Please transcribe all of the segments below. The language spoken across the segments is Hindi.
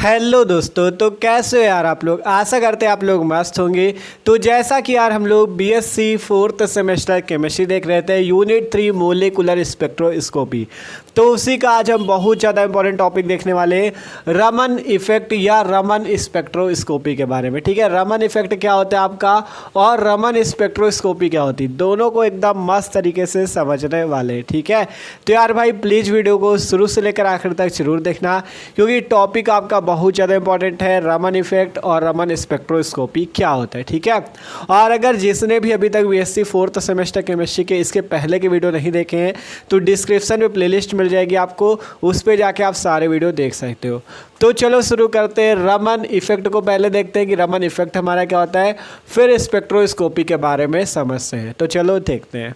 हेलो दोस्तों, तो कैसे हो यार आप लोग। आशा करते हैं आप लोग मस्त होंगे। तो जैसा कि यार हम लोग बीएससी 4th सेमेस्टर केमिस्ट्री देख रहे थे, यूनिट 3 मोलिकुलर स्पेक्ट्रोस्कोपी। तो उसी का आज हम बहुत ज़्यादा इंपॉर्टेंट टॉपिक देखने वाले हैं, रमन इफेक्ट या रमन स्पेक्ट्रोस्कोपी के बारे में। ठीक है, रमन इफेक्ट क्या होता है आपका और रमन स्पेक्ट्रोस्कोपी क्या होती है, दोनों को एकदम मस्त तरीके से समझने वाले हैं। ठीक है, तो यार भाई प्लीज़ वीडियो को शुरू से लेकर आखिर तक जरूर देखना, क्योंकि टॉपिक आपका बहुत ज़्यादा इंपॉर्टेंट है। रमन इफेक्ट और रमन स्पेक्ट्रोस्कोपी क्या होता है। ठीक है, और अगर जिसने भी अभी तक बीएससी 4th सेमेस्टर केमिस्ट्री के इसके पहले के वीडियो नहीं देखे हैं तो डिस्क्रिप्शन में प्लेलिस्ट मिल जाएगी आपको, उस पर जाके आप सारे वीडियो देख सकते हो। तो चलो शुरू करते हैं। रमन इफेक्ट को पहले देखते हैं कि रमन इफेक्ट हमारा क्या होता है, फिर स्पेक्ट्रोस्कोपी के बारे में समझते हैं। तो चलो देखते हैं।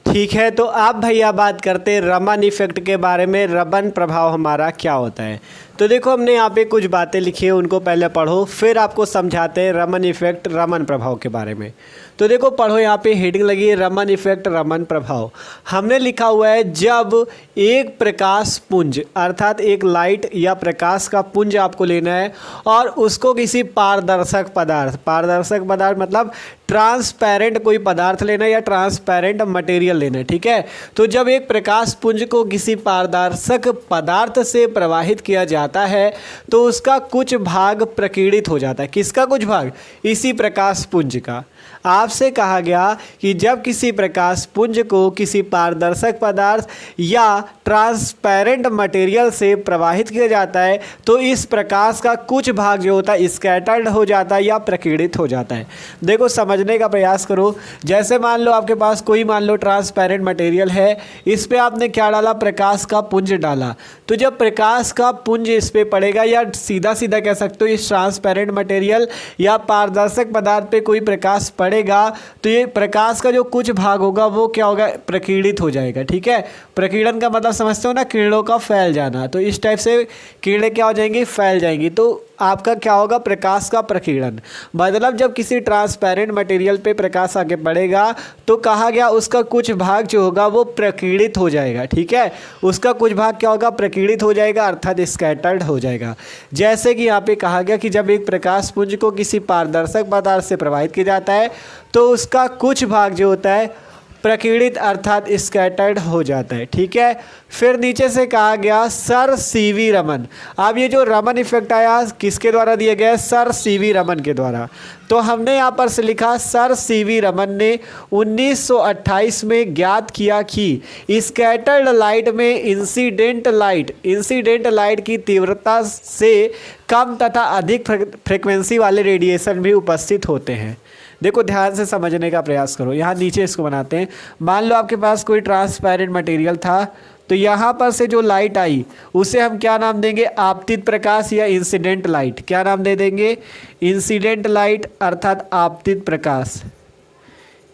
ठीक है, तो आप भैया बात करते हैं रमन इफेक्ट के बारे में, रमन प्रभाव हमारा क्या होता है। तो देखो हमने यहाँ पे कुछ बातें लिखी है, उनको पहले पढ़ो, फिर आपको समझाते हैं रमन इफेक्ट रमन प्रभाव के बारे में। तो देखो पढ़ो, यहाँ पे हेडिंग लगी है रमन इफेक्ट रमन प्रभाव। हमने लिखा हुआ है जब एक प्रकाश पुंज अर्थात एक लाइट या प्रकाश का पुंज आपको लेना है और उसको किसी पारदर्शक पदार्थ मतलब ट्रांसपेरेंट कोई पदार्थ लेना है या ट्रांसपेरेंट मटेरियल लेना है। ठीक है, तो जब एक प्रकाश पुंज को किसी पारदर्शक पदार्थ से प्रवाहित किया जाता है तो उसका कुछ भाग प्रकीर्णित हो जाता है। किसका कुछ भाग? इसी प्रकाश पुंज का। आपसे कहा गया कि जब किसी प्रकाश पुंज को किसी पारदर्शक पदार्थ या ट्रांसपेरेंट मटेरियल से प्रवाहित किया जाता है तो इस प्रकाश का कुछ भाग जो होता है स्कैटर्ड हो जाता है या प्रकीर्णित हो जाता है। देखो समझने का प्रयास करो। जैसे मान लो आपके पास कोई ट्रांसपेरेंट मटेरियल है, इस पे आपने क्या डाला? प्रकाश का पुंज डाला। तो जब प्रकाश का पुंज इस पे पड़ेगा, या सीधा सीधा कह सकते हो इस ट्रांसपेरेंट मटेरियल या पारदर्शक पदार्थ पे कोई प्रकाश पड़ेगा, तो ये प्रकाश का जो कुछ भाग होगा वो क्या होगा? प्रकीर्णित हो जाएगा। ठीक है, प्रकीर्णन का मतलब समझते हो ना, किरणों का फैल जाना। तो इस टाइप से किरणें क्या हो जाएंगी? फैल जाएंगी। तो आपका क्या होगा? प्रकाश का प्रकीर्णन। मतलब जब किसी ट्रांसपेरेंट मटेरियल पे प्रकाश आगे पड़ेगा तो कहा गया उसका कुछ भाग जो होगा वो प्रकीर्णित हो जाएगा। ठीक है, उसका कुछ भाग क्या होगा? प्रकीर्णित हो जाएगा अर्थात स्कैटर्ड हो जाएगा। जैसे कि यहाँ पे कहा गया कि जब एक प्रकाश पुंज को किसी पारदर्शक पदार्थ से प्रवाहित किया जाता है तो उसका कुछ भाग जो होता है प्रकीर्णित अर्थात स्कैटर्ड हो जाता है। ठीक है, फिर नीचे से कहा गया सर सीवी रमन। अब ये जो रमन इफेक्ट आया किसके द्वारा दिया गया है? सर सीवी रमन के द्वारा। तो हमने यहाँ पर से लिखा सर सीवी रमन ने 1928 में ज्ञात किया कि स्कैटर्ड लाइट में इंसिडेंट लाइट की तीव्रता से कम तथा अधिक फ्रिक्वेंसी वाले रेडिएशन भी उपस्थित होते हैं। देखो ध्यान से समझने का प्रयास करो। यहाँ नीचे इसको बनाते हैं। मान लो आपके पास कोई ट्रांसपेरेंट मटेरियल था, तो यहाँ पर से जो लाइट आई उसे हम क्या नाम देंगे? आपतित प्रकाश या इंसिडेंट लाइट। क्या नाम दे देंगे? इंसिडेंट लाइट अर्थात आपतित प्रकाश,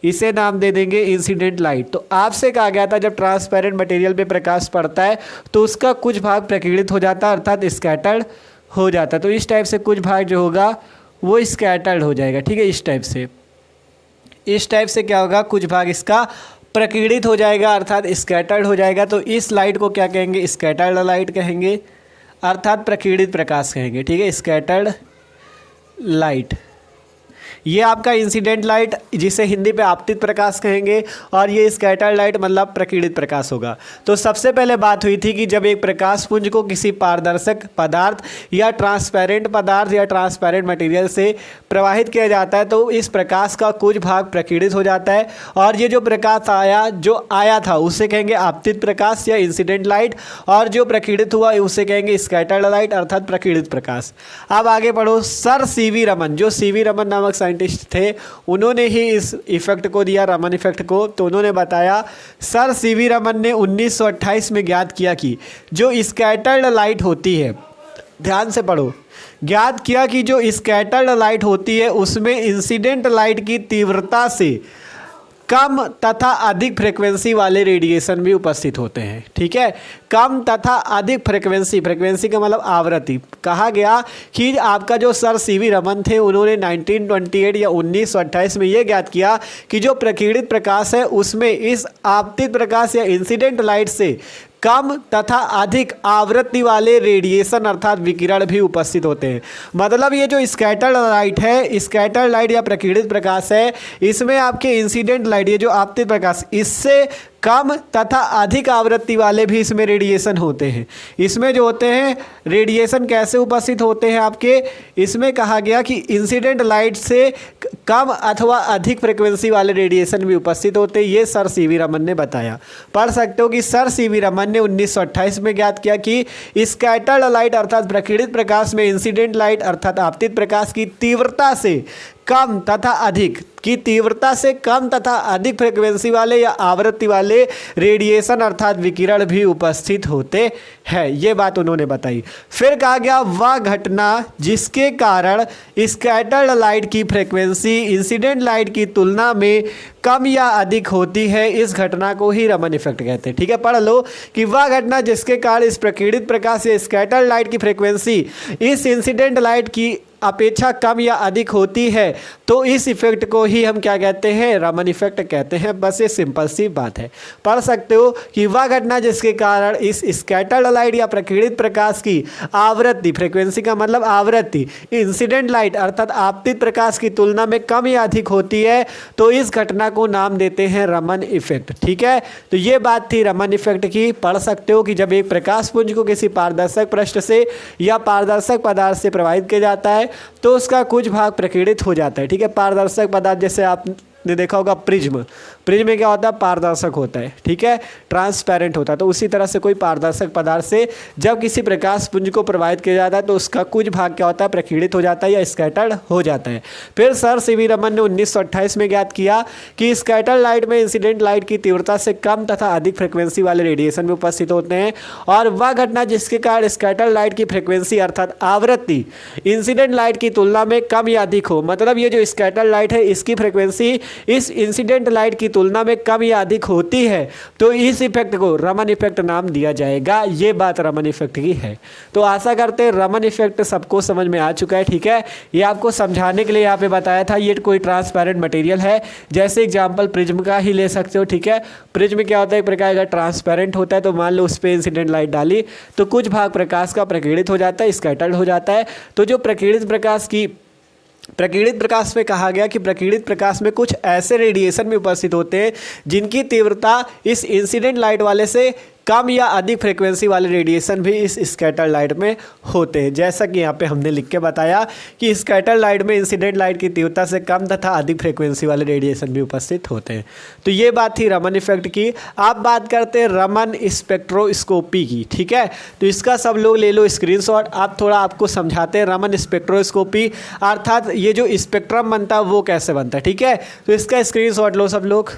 इसे नाम दे देंगे इंसिडेंट लाइट। तो आपसे कहा गया था जब ट्रांसपेरेंट मटेरियल पे प्रकाश पड़ता है तो उसका कुछ भाग प्रकीर्णित हो जाता है अर्थात स्कैटर्ड हो जाता है। तो इस टाइप से कुछ भाग जो होगा वो स्कैटर्ड हो जाएगा। ठीक है, इस टाइप से क्या होगा? कुछ भाग इसका प्रकीर्णित हो जाएगा अर्थात स्कैटर्ड हो जाएगा। तो इस लाइट को क्या कहेंगे? स्कैटर्ड लाइट कहेंगे अर्थात प्रकीर्णित प्रकाश कहेंगे। ठीक है, स्कैटर्ड लाइट। ये आपका इंसिडेंट लाइट जिसे हिंदी पे आपतित प्रकाश कहेंगे, और ये स्कैटर्ड लाइट मतलब प्रकीर्णित प्रकाश होगा। तो सबसे पहले बात हुई थी कि जब एक प्रकाश पुंज को किसी पारदर्शक पदार्थ या ट्रांसपेरेंट पदार्थ या ट्रांसपेरेंट मटेरियल से प्रवाहित किया जाता है तो इस प्रकाश का कुछ भाग प्रकीर्णित हो जाता है, और ये जो प्रकाश आया था उसे कहेंगे आपतित प्रकाश या इंसिडेंट लाइट, और जो प्रकीर्णित हुआ उसे कहेंगे स्कैटर्ड लाइट अर्थात प्रकीर्णित प्रकाश। अब आगे बढ़ो। सर सीवी रमन, जो सीवी रमन नामक साइंटिस्ट थे, उन्होंने ही इस इफेक्ट को दिया, रमन इफेक्ट को। तो उन्होंने बताया, सर सीवी रमन ने 1928 में ज्ञात किया कि जो स्कैटर्ड लाइट होती है, ध्यान से पढ़ो, ज्ञात किया कि जो स्कैटर्ड लाइट होती है उसमें इंसिडेंट लाइट की तीव्रता से कम तथा अधिक फ्रीक्वेंसी वाले रेडिएशन भी उपस्थित होते हैं। ठीक है, कम तथा अधिक फ्रीक्वेंसी का मतलब आवृत्ति। कहा गया कि आपका जो सर सीवी रमन थे उन्होंने 1928 या 1928 में ये ज्ञात किया कि जो प्रकीर्णित प्रकाश है उसमें इस आपतित प्रकाश या इंसिडेंट लाइट से कम तथा अधिक आवृत्ति वाले रेडिएशन अर्थात विकिरण भी उपस्थित होते हैं। मतलब ये जो स्कैटर्ड लाइट है, स्कैटर्ड लाइट या प्रकीर्णित प्रकाश है, इसमें आपके इंसिडेंट लाइट, ये जो आपतित प्रकाश, इससे कम तथा अधिक आवृत्ति वाले भी इसमें रेडिएशन होते हैं। इसमें जो होते हैं रेडिएशन कैसे उपस्थित होते हैं आपके, इसमें कहा गया कि इंसिडेंट लाइट से कम अथवा अधिक फ्रिक्वेंसी वाले रेडिएशन भी उपस्थित होते हैं। ये सर सीवी रमन ने बताया। पढ़ सकते हो कि सर सीवी रमन ने 1928 में ज्ञात किया कि स्कैटर्ड लाइट अर्थात प्रकीर्णित प्रकाश में इंसिडेंट लाइट अर्थात आपतित प्रकाश की तीव्रता से कम तथा अधिक फ्रिक्वेंसी वाले या आवृत्ति वाले रेडिएशन अर्थात विकिरण भी उपस्थित होते हैं। ये बात उन्होंने बताई। फिर कहा गया वह घटना जिसके कारण स्कैटर्ड लाइट की फ्रिक्वेंसी इंसिडेंट लाइट की तुलना में कम या अधिक होती है, इस घटना को ही रमन इफेक्ट कहते हैं। ठीक है, पढ़ लो कि वह घटना जिसके कारण इस प्रकीर्णित प्रकाश या स्कैटर्ड लाइट की फ्रिक्वेंसी इस इंसिडेंट लाइट की अपेक्षा कम या अधिक होती है, तो इस इफेक्ट को ही हम क्या कहते हैं, रमन इफेक्ट कहते हैं। बस ये सिंपल सी बात है। पढ़ सकते हो कि वह घटना जिसके कारण इस स्कैटर्ड लाइट या प्रकीर्णित प्रकाश की आवृत्ति, फ्रीक्वेंसी का मतलब आवृत्ति, इंसिडेंट लाइट अर्थात आपतित प्रकाश की तुलना में कम या अधिक होती है, तो इस घटना को नाम देते हैं रमन इफेक्ट। ठीक है, तो ये बात थी रमन इफेक्ट की। पढ़ सकते हो कि जब एक प्रकाश पुंज को किसी पारदर्शक पृष्ठ से या पारदर्शक पदार्थ से प्रवाहित किया जाता है तो उसका कुछ भाग प्रकीर्णित हो जाता है। ठीक है, पारदर्शक पदार्थ जैसे आपने देखा होगा प्रिज्म में क्या होता है, पारदर्शक होता है। ठीक है, ट्रांसपेरेंट होता है। तो उसी तरह से कोई पारदर्शक पदार्थ से जब किसी प्रकाश पुंज को प्रवाहित किया जाता है तो उसका कुछ भाग क्या होता है, प्रकीर्णित हो जाता है या स्कैटर्ड हो जाता है। फिर सर सीवी रमन ने 1928 में ज्ञात किया कि स्कैटर्ड लाइट में इंसिडेंट लाइट की तीव्रता से कम तथा अधिक फ्रिक्वेंसी वाले रेडिएशन भी उपस्थित होते हैं, और वह घटना जिसके कारण स्कैटर्ड लाइट की फ्रिक्वेंसी अर्थात आवृत्ति इंसिडेंट लाइट की तुलना में कम या अधिक हो। मतलब ये जो स्कैटर्ड लाइट है इसकी फ्रिक्वेंसी इस इंसिडेंट लाइट की तुलना में कम या अधिक होती है, तो इस इफेक्ट को रमन इफेक्ट नाम दिया जाएगा। ये बात रमन इफेक्ट की है। तो आशा करते हैं रमन इफेक्ट सबको समझ में आ चुका है। ठीक है, ये आपको समझाने के लिए यहाँ पे बताया था। ये कोई ट्रांसपेरेंट मटेरियल है, जैसे एग्जांपल प्रिज्म का ही ले सकते हो। ठीक है, प्रिज्म क्या होता है, एक प्रकार का ट्रांसपेरेंट होता है। तो मान लो उस पर इंसिडेंट लाइट डाली तो कुछ भाग प्रकाश का प्रकीर्णित हो जाता है, स्कैटर्ड हो जाता है। तो जो प्रकीर्णित प्रकाश में कहा गया कि प्रकीर्णित प्रकाश में कुछ ऐसे रेडिएशन भी उपस्थित होते हैं जिनकी तीव्रता इस इंसिडेंट लाइट वाले से कम या अधिक फ्रीक्वेंसी वाले रेडिएशन भी इस स्कैटर लाइट में होते हैं। जैसा कि यहाँ पे हमने लिख के बताया कि स्कैटर लाइट में इंसिडेंट लाइट की तीव्रता से कम तथा अधिक फ्रीक्वेंसी वाले रेडिएशन भी उपस्थित होते हैं। तो ये बात थी रमन इफेक्ट की। आप बात करते हैं रमन स्पेक्ट्रोस्कोपी की। ठीक है, तो इसका सब लोग ले लो स्क्रीनशॉट। आप थोड़ा आपको समझाते हैं रमन स्पेक्ट्रोस्कोपी अर्थात ये जो स्पेक्ट्रम बनता है वो कैसे बनता है। ठीक है, तो इसका स्क्रीनशॉट लो सब लोग।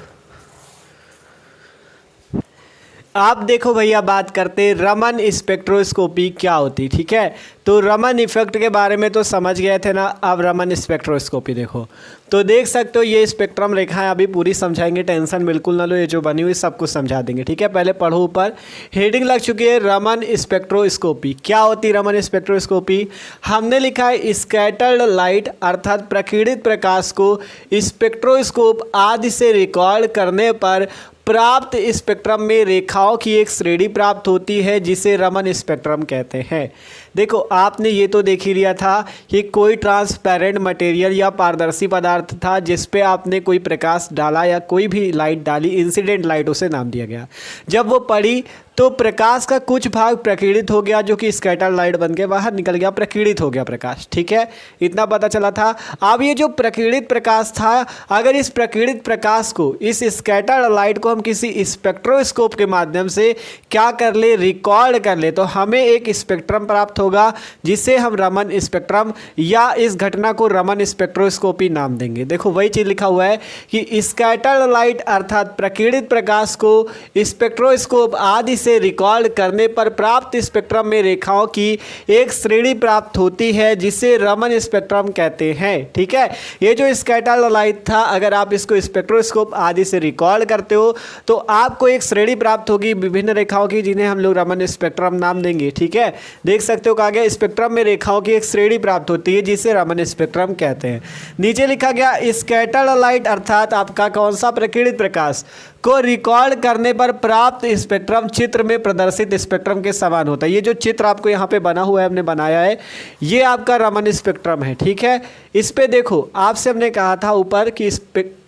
आप देखो भैया, बात करते हैं रमन स्पेक्ट्रोस्कोपी क्या होती। ठीक है, तो रमन इफेक्ट के बारे में तो समझ गए थे ना। अब रमन स्पेक्ट्रोस्कोपी देखो, तो देख सकते हो ये स्पेक्ट्रम रेखाएं अभी पूरी समझाएंगे, टेंशन बिल्कुल ना लो। ये जो बनी हुई सब कुछ समझा देंगे। ठीक है, पहले पढ़ो। ऊपर हेडिंग लग चुकी है रमन स्पेक्ट्रोस्कोपी। क्या होती है रमन स्पेक्ट्रोस्कोपी? हमने लिखा है स्कैटर्ड लाइट अर्थात प्रकीर्णित प्रकाश को स्पेक्ट्रोस्कोप आदि से रिकॉर्ड करने पर प्राप्त स्पेक्ट्रम में रेखाओं की एक श्रेणी प्राप्त होती है जिसे रमन स्पेक्ट्रम कहते हैं। देखो, आपने ये तो देख ही लिया था कि कोई ट्रांसपेरेंट मटेरियल या पारदर्शी पदार्थ था जिस पे आपने कोई प्रकाश डाला या कोई भी लाइट डाली, इंसिडेंट लाइट उसे नाम दिया गया। जब वो पड़ी तो प्रकाश का कुछ भाग प्रकीर्णित हो गया जो कि स्कैटर लाइट बन के बाहर निकल गया, प्रकीर्णित हो गया प्रकाश। ठीक है, इतना पता चला था। अब ये जो प्रकीर्णित प्रकाश था, अगर इस प्रकीर्णित प्रकाश को, इस स्कैटर लाइट को हम किसी स्पेक्ट्रोस्कोप के माध्यम से क्या कर ले, रिकॉर्ड कर ले, तो हमें एक स्पेक्ट्रम प्राप्त होगा जिसे हम रमन स्पेक्ट्रम या इस घटना को रमन स्पेक्ट्रोस्कोपी नाम देंगे। देखो वही चीज़ लिखा हुआ है कि स्कैटर लाइट अर्थात प्रकीर्णित प्रकाश को स्पेक्ट्रोस्कोप आदि से रिकॉर्ड करने पर प्राप्त स्पेक्ट्रम में रेखाओं की एक श्रेणी प्राप्त होती है जिसे रमन स्पेक्ट्रम कहते हैं। ठीक है, ये जो स्कैटर लाइट था, अगर आप इसको स्पेक्ट्रोस्कोप आदि से रिकॉर्ड करते हो तो आपको एक श्रेणी प्राप्त होगी विभिन्न रेखाओं की जिन्हें हम लोग रमन स्पेक्ट्रम नाम देंगे। ठीक है, देख सकते हो कहा गया स्पेक्ट्रम में रेखाओं की एक श्रेणी प्राप्त होती है जिसे रमन स्पेक्ट्रम कहते हैं। नीचे लिखा गया स्कैटर लाइट अर्थात आपका कौन सा प्रकीर्णित प्रकाश को रिकॉर्ड करने पर प्राप्त स्पेक्ट्रम चित्र चित्र में प्रदर्शित स्पेक्ट्रम के समान होता है। ये जो चित्र आपको यहाँ पे बना हुआ है, हमने बनाया है, ये आपका रमन स्पेक्ट्रम है, ठीक है। इस पे देखो, आपसे हमने कहा था ऊपर कि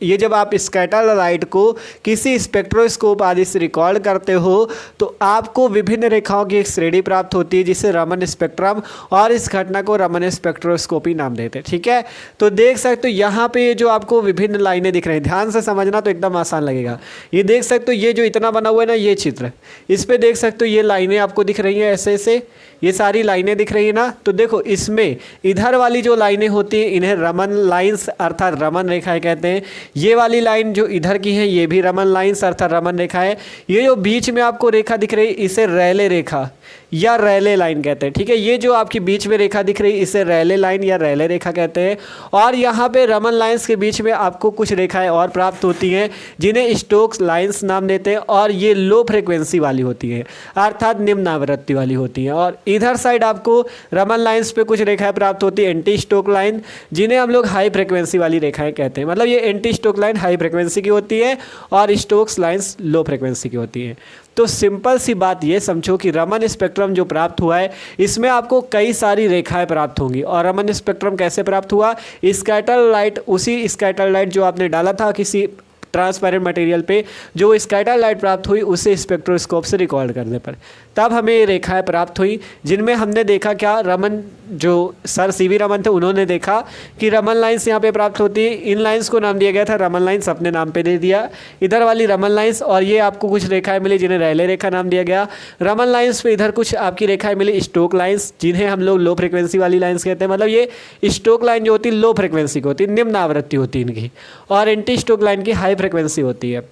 ये जब आप स्कैटर लाइट को किसी स्पेक्ट्रोस्कोप आदि से रिकॉर्ड करते हो तो आपको विभिन्न रेखाओं की एक श्रेणी प्राप्त होती है जिसे रमन स्पेक्ट्रम, और इस घटना को रमन स्पेक्ट्रोस्कोपी नाम देते हैं, ठीक है। तो देख सकते हो यहाँ पे ये जो आपको विभिन्न लाइनें दिख रही हैं, ध्यान से समझना तो एकदम आसान लगेगा। ये देख सकते हो, ये जो इतना बना हुआ है ना, ये चित्र, इस पे देख सकते हो ये लाइनें आपको दिख रही हैं, ऐसे ऐसे ये सारी लाइनें दिख रही है ना। तो देखो, इसमें इधर वाली जो लाइनें होती हैं इन्हें रमन लाइंस अर्थात रमन रेखाएं कहते हैं। ये वाली लाइन जो इधर की है ये भी रमन लाइंस अर्थात रमन रेखा है। ये जो बीच में आपको रेखा दिख रही है इसे रैले रेखा या रैले लाइन कहते हैं, ठीक है। ये जो आपकी बीच में रेखा दिख रही है इसे रैले लाइन या रैले रेखा कहते हैं। और यहाँ पे रमन लाइंस के बीच में आपको कुछ रेखाएं और प्राप्त होती हैं जिन्हें स्टोक्स लाइंस नाम देते हैं, और ये लो फ्रिक्वेंसी वाली होती हैं अर्थात निम्न आवृत्ति वाली होती हैं। और इधर साइड आपको रमन लाइंस पे कुछ रेखाएं प्राप्त होती है एंटी स्टोक लाइन, जिन्हें हम लोग हाई फ्रिक्वेंसी वाली रेखाएं कहते हैं। मतलब ये anti Stokes line high frequency की होती है और स्टोक्स लाइंस लो फ्रिक्वेंसी की होती है। तो सिंपल सी बात ये समझो कि रमन स्पेक्ट्रम जो प्राप्त हुआ है इसमें आपको कई सारी रेखाएं प्राप्त होंगी। और रमन स्पेक्ट्रम कैसे प्राप्त हुआ? स्कैटर लाइट, उसी स्कैटर लाइट जो आपने डाला था किसी ट्रांसपेरेंट मटेरियल पे, जो स्कैटर लाइट प्राप्त हुई उसे स्पेक्ट्रोस्कोप से रिकॉर्ड करने पर तब हमें ये रेखाएं प्राप्त हुई, जिनमें हमने देखा क्या, रमन जो सर सीवी रमन थे उन्होंने देखा कि रमन लाइंस यहाँ पे प्राप्त होती है। इन लाइंस को नाम दिया गया था रमन लाइंस, अपने नाम पे दे दिया इधर वाली रमन लाइंस। और ये आपको कुछ रेखाएं मिली जिन्हें रैले रेखा नाम दिया गया। रमन लाइंस पे इधर कुछ आपकी रेखाएं मिली स्टोक लाइंस, जिन्हें हम लोग लो फ्रिक्वेंसी वाली लाइंस कहते हैं। मतलब ये स्टोक लाइन जो होती है लो फ्रिक्वेंसी की होती है, निम्न आवृत्ति होती है इनकी, और एंटी स्टोक लाइन की हाई फ्रिक्वेंसी होती है।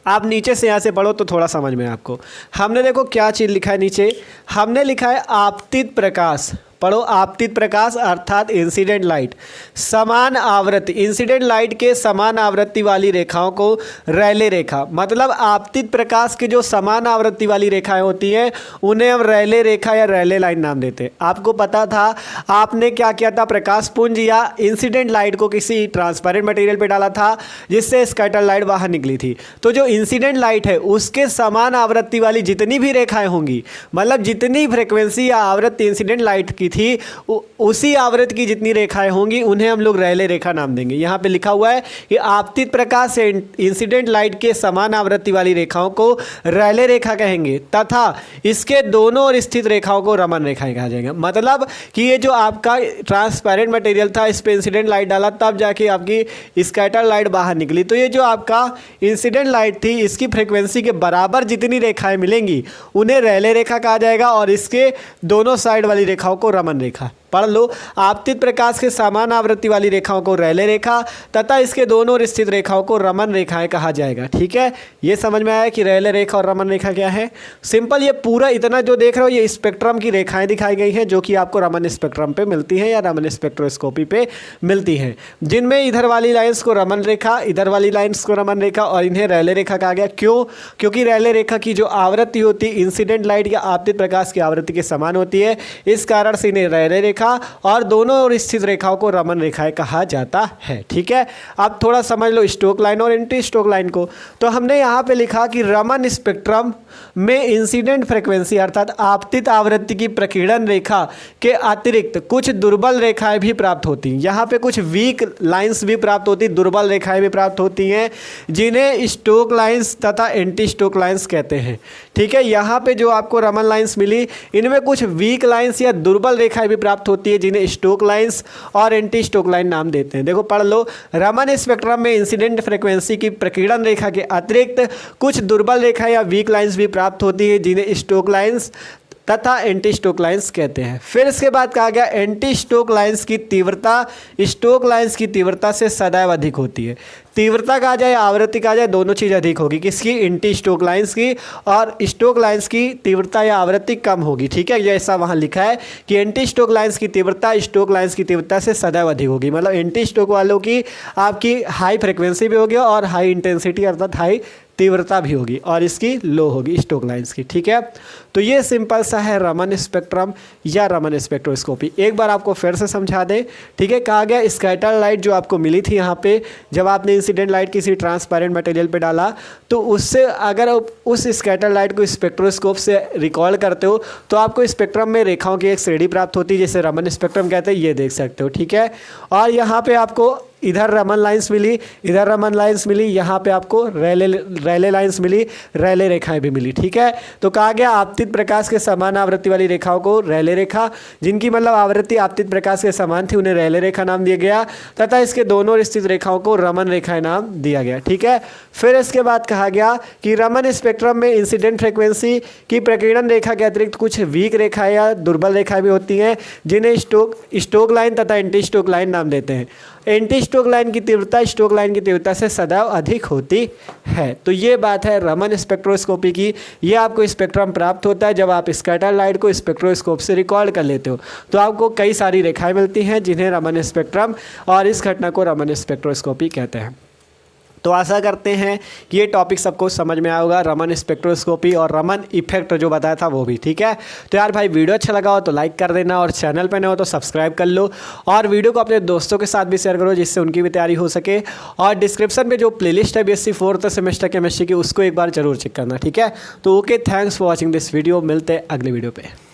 आप नीचे से यहाँ से पढ़ो तो थोड़ा समझ में आपको। हमने देखो क्या चीज़ लिखा है नीचे, हमने लिखा है आपतित प्रकाश। पढ़ो, आपतित प्रकाश अर्थात इंसिडेंट लाइट, समान आवृत्ति, इंसिडेंट लाइट के समान आवृत्ति वाली रेखाओं को रैले रेखा, मतलब आपतित प्रकाश के जो समान आवृत्ति वाली रेखाएं होती हैं उन्हें हम रैले रेखा या रैले लाइन नाम देते हैं। आपको पता था, आपने क्या किया था, प्रकाश पुंज या इंसिडेंट लाइट को किसी ट्रांसपेरेंट मटेरियल पे डाला था जिससे स्कैटर लाइट बाहर निकली थी। तो जो इंसिडेंट लाइट है उसके समान आवृत्ति वाली जितनी भी रेखाएं होंगी, मतलब जितनी फ्रिक्वेंसी या आवृत्ति इंसिडेंट लाइट की थी उसी आवृत्ति की जितनी रेखाएं होंगी उन्हें हम लोग रैले रेखा नाम देंगे। यहाँ पे लिखा हुआ है कि आपतित प्रकाश से इंसिडेंट लाइट के समान आवृत्ति वाली रेखाओं को रैले रेखा कहेंगे तथा इसके दोनों ओर स्थित रेखाओं को रमन रेखाएं कहा जाएगा। मतलब कि ये जो आपका ट्रांसपेरेंट मटेरियल था इस पे इंसिडेंट लाइट डाला तब जाके आपकी स्कैटर लाइट बाहर निकली, तो ये जो आपका इंसिडेंट लाइट थी इसकी फ्रिक्वेंसी के बराबर जितनी रेखाएं मिलेंगी उन्हें रैले रेखा कहा जाएगा, और इसके दोनों साइड वाली रेखाओं को रमन रेखा। पढ़ लो, आपतित प्रकाश के समान आवृत्ति वाली रेखाओं को रैले रेखा तथा इसके दोनों ओर स्थित रेखाओं को रमन रेखाएं कहा जाएगा। ठीक है, ये समझ में आया कि रैले रेखा और रमन रेखा क्या है। सिंपल, ये पूरा इतना जो देख रहे हो ये स्पेक्ट्रम की रेखाएं दिखाई गई हैं जो कि आपको रमन स्पेक्ट्रम पे मिलती हैं या रमन स्पेक्ट्रोस्कोपी पे मिलती हैं, जिनमें इधर वाली लाइन्स को रमन रेखा, इधर वाली लाइन्स को रमन रेखा और इन्हें रैले रेखा कहा गया। क्यों? क्योंकि रैले रेखा की जो आवृत्ति होती है इंसिडेंट लाइट या आपतित प्रकाश की आवृत्ति के समान होती है, इस कारण से इन्हें रैले रेखा और दोनों ओर स्थित रेखाओं को रमन रेखाएं कहा जाता है। ठीक है, अब थोड़ा समझ लो स्टोक लाइन और एंटी स्टोक लाइन को। तो हमने यहाँ पे लिखा कि रमन स्पेक्ट्रम में इंसिडेंट फ्रिक्वेंसी अर्थात आपतित आवृत्ति की प्रकीर्णन रेखा के अतिरिक्त कुछ दुर्बल रेखाएं भी प्राप्त होती हैं। यहाँ पे कुछ वीक लाइंस भी प्राप्त होती, दुर्बल रेखाएं भी प्राप्त होती हैं जिन्हें स्टोक लाइंस तथा एंटी स्टोक लाइंस कहते हैं। ठीक है, यहाँ पे जो आपको रमन लाइंस मिली इनमें कुछ वीक लाइंस या दुर्बल रेखाएं भी प्राप्त होती है जिन्हें स्टोक लाइंस और एंटी स्टोक लाइन नाम देते हैं। देखो पढ़ लो, रमन स्पेक्ट्रम में इंसिडेंट फ्रिक्वेंसी की प्रकीर्णन रेखा के अतिरिक्त कुछ दुर्बल रेखा या वीक लाइंस भी प्राप्त होती है जिन्हें स्टोक लाइंस तथा एंटी स्टोक लाइंस कहते हैं। फिर इसके बाद कहा गया एंटी स्टोक लाइंस की तीव्रता स्टोक लाइंस की तीव्रता से सदैव अधिक होती है। तीव्रता कहा जाए आवृत्ति कहा जाए, दोनों चीज़ अधिक होगी। किसकी? एंटी स्टोक लाइंस की, और स्टोक लाइंस की तीव्रता या आवृत्ति कम होगी। ठीक है, जैसा वहाँ लिखा है कि एंटी स्टोक लाइंस की तीव्रता स्टोक लाइंस की तीव्रता से सदैव अधिक होगी। मतलब एंटी स्टोक वालों की आपकी हाई फ्रिक्वेंसी भी होगी और हाई इंटेंसिटी अर्थात हाई तीव्रता भी होगी और इसकी लो होगी स्टोक लाइंस की। ठीक है, तो ये सिंपल सा है रमन स्पेक्ट्रम या रमन स्पेक्ट्रोस्कोपी। एक बार आपको फिर से समझा दें। ठीक है, कहा गया स्कैटर लाइट जो आपको मिली थी यहाँ पे, जब आपने इंसिडेंट लाइट किसी ट्रांसपेरेंट मटेरियल पे डाला, तो उससे अगर उस स्कैटर लाइट को स्पेक्ट्रोस्कोप से रिकॉल करते हो तो आपको स्पेक्ट्रम में रेखाओं की एक श्रेणी प्राप्त होती है, जिसे रमन स्पेक्ट्रम कहते हैं। ये देख सकते हो। ठीक है, और यहाँ पे आपको इधर रमन लाइंस मिली, इधर रमन लाइंस मिली, यहाँ पे आपको रैले लाइंस मिली, रैले रेखाएं भी मिली। ठीक है, तो कहा गया आपतित प्रकाश के समान आवृत्ति वाली रेखाओं को रैले रेखा, जिनकी मतलब आवृत्ति आपतित प्रकाश के समान थी, उन्हें रैले रेखा नाम दिया गया, तथा इसके दोनों ओर स्थित रेखाओं को रमन रेखाएं नाम दिया गया। ठीक है, फिर इसके बाद कहा गया कि रमन स्पेक्ट्रम में इंसिडेंट फ्रिक्वेंसी की प्रकीर्णन रेखा के अतिरिक्त कुछ वीक रेखाएं या दुर्बल रेखाएं भी होती हैं, जिन्हें स्टोक लाइन तथा एंटी स्टोक लाइन नाम देते हैं। एंटी स्टोक लाइन की तीव्रता स्टोक लाइन की तीव्रता से सदैव अधिक होती है। तो ये बात है रमन स्पेक्ट्रोस्कोपी की। ये आपको स्पेक्ट्रम प्राप्त होता है जब आप स्कैटर लाइट को स्पेक्ट्रोस्कोप से रिकॉर्ड कर लेते हो, तो आपको कई सारी रेखाएं मिलती हैं, जिन्हें रमन स्पेक्ट्रम, और इस घटना को रमन स्पेक्ट्रोस्कोपी कहते हैं। तो आशा करते हैं कि ये टॉपिक सबको समझ में आया होगा, रमन स्पेक्ट्रोस्कोपी और रमन इफेक्ट जो बताया था वो भी। ठीक है, तो यार भाई वीडियो अच्छा लगा हो तो लाइक कर देना, और चैनल पे नए हो तो सब्सक्राइब कर लो, और वीडियो को अपने दोस्तों के साथ भी शेयर करो, जिससे उनकी भी तैयारी हो सके। और डिस्क्रिप्शन में जो प्लेलिस्ट है BSc 4th सेमेस्टर केमिस्ट्री की, उसको एक बार जरूर चेक करना। ठीक है, तो okay, thanks for watching this video. मिलते हैं अगले वीडियो पे।